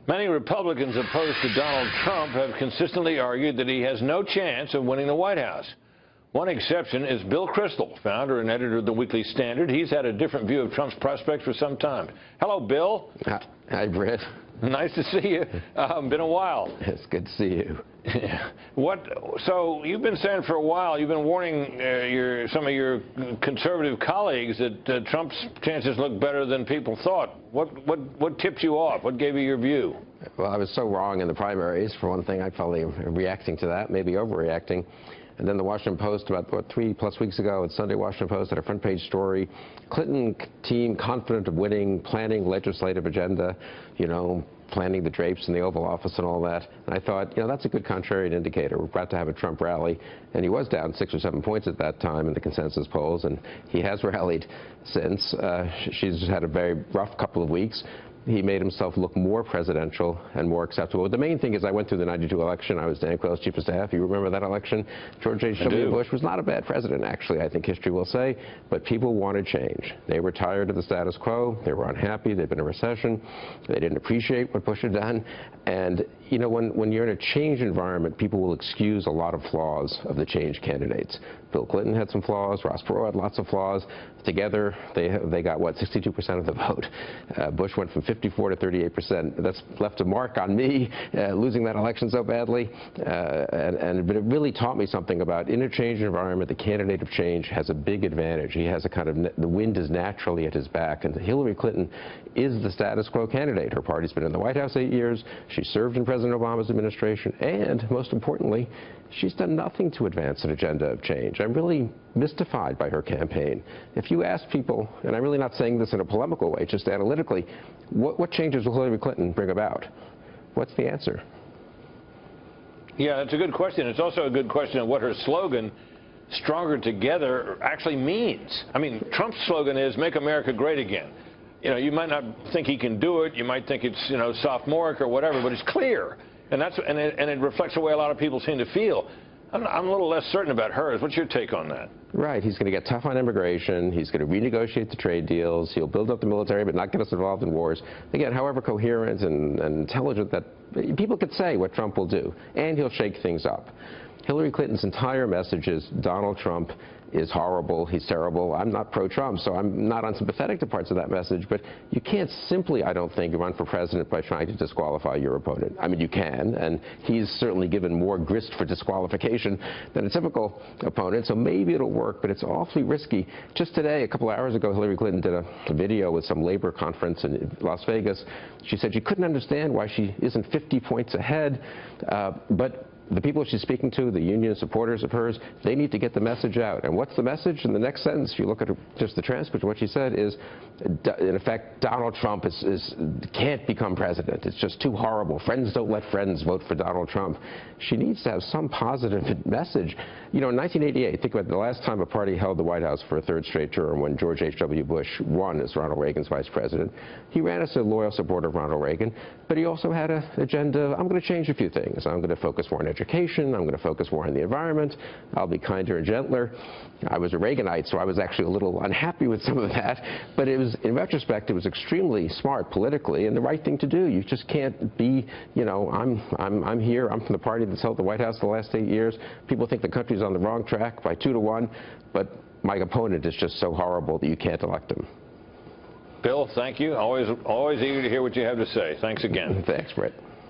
Many Republicans opposed to Donald Trump have consistently argued that he has no chance of winning the White House. One exception is Bill Kristol, founder and editor of the Weekly Standard. He's had a different view of Trump's prospects for some time. Hello, Bill. Hi, Brett. Nice to see you. Been a while. It's good to see you. So you've been saying for a while, you've been warning some of your conservative colleagues that Trump's chances look better than people thought. What tipped you off? What gave you your view? Well, I was so wrong in the primaries. For one thing, I probably am reacting to that, maybe overreacting. And then the Washington Post, about 3+ weeks ago, at Sunday Washington Post, had a front-page story. Clinton team confident of winning, planning legislative agenda, planning the drapes in the Oval Office and all that. And I thought, that's a good contrarian indicator. We're about to have a Trump rally. And he was down 6 or 7 points at that time in the consensus polls, and he has rallied since. She's had a very rough couple of weeks. He made himself look more presidential and more acceptable. But the main thing is I went through the '92 election. I was Dan Quayle's chief of staff. You remember that election? George H.W. Bush was not a bad president, actually, I think history will say. But people wanted change. They were tired of the status quo. They were unhappy. They'd been in a recession. They didn't appreciate what Bush had done. And, when you're in a change environment, people will excuse a lot of flaws of the change candidates. Bill Clinton had some flaws. Ross Perot had lots of flaws. Together, they got, 62% of the vote. Bush went from 54 to 38%. That's left a mark on me, losing that election so badly. But it really taught me something about in a change environment, the candidate of change has a big advantage. He has a kind of, the wind is naturally at his back. And Hillary Clinton is the status quo candidate. Her party's been in the White House 8 years. She served in President Obama's administration. And most importantly, she's done nothing to advance an agenda of change. I'm really mystified by her campaign. If you ask people, and I'm really not saying this in a polemical way, just analytically, what changes will Hillary Clinton bring about? What's the answer? Yeah, that's a good question. It's also a good question of what her slogan, "Stronger Together," actually means. I mean, Trump's slogan is "Make America Great Again." You might not think he can do it. You might think it's, sophomoric or whatever, but it's clear. And it reflects the way a lot of people seem to feel. I'm a little less certain about hers. What's your take on that? Right. He's going to get tough on immigration. He's going to renegotiate the trade deals. He'll build up the military but not get us involved in wars. Again, however coherent and intelligent that people could say what Trump will do. And he'll shake things up. Hillary Clinton's entire message is Donald Trump is horrible, he's terrible. I'm not pro-Trump, so I'm not unsympathetic to parts of that message, but you can't simply, I don't think, run for president by trying to disqualify your opponent. I mean, you can, and he's certainly given more grist for disqualification than a typical opponent, so maybe it'll work, but it's awfully risky. Just today, a couple of hours ago, Hillary Clinton did a video with some labor conference in Las Vegas. She said she couldn't understand why she isn't 50 points ahead, but the people she's speaking to, the union supporters of hers, they need to get the message out. And what's the message? In the next sentence, if you look at just the transcript, what she said is, in effect, Donald Trump can't become president. It's just too horrible. Friends don't let friends vote for Donald Trump. She needs to have some positive message. In 1988, think about the last time a party held the White House for a third straight term when George H.W. Bush won as Ronald Reagan's vice president. He ran as a loyal supporter of Ronald Reagan, but he also had an agenda. I'm going to change a few things. I'm going to focus more on education. I'm going to focus more on the environment. I'll be kinder and gentler. I was a Reaganite, so I was actually a little unhappy with some of that. But it was, in retrospect, it was extremely smart politically and the right thing to do. You just can't be, I'm here. I'm from the party that's held the White House the last 8 years. People think the country's on the wrong track by 2 to 1, but my opponent is just so horrible that you can't elect him. Bill, thank you. Always eager to hear what you have to say. Thanks again. Thanks, Brett.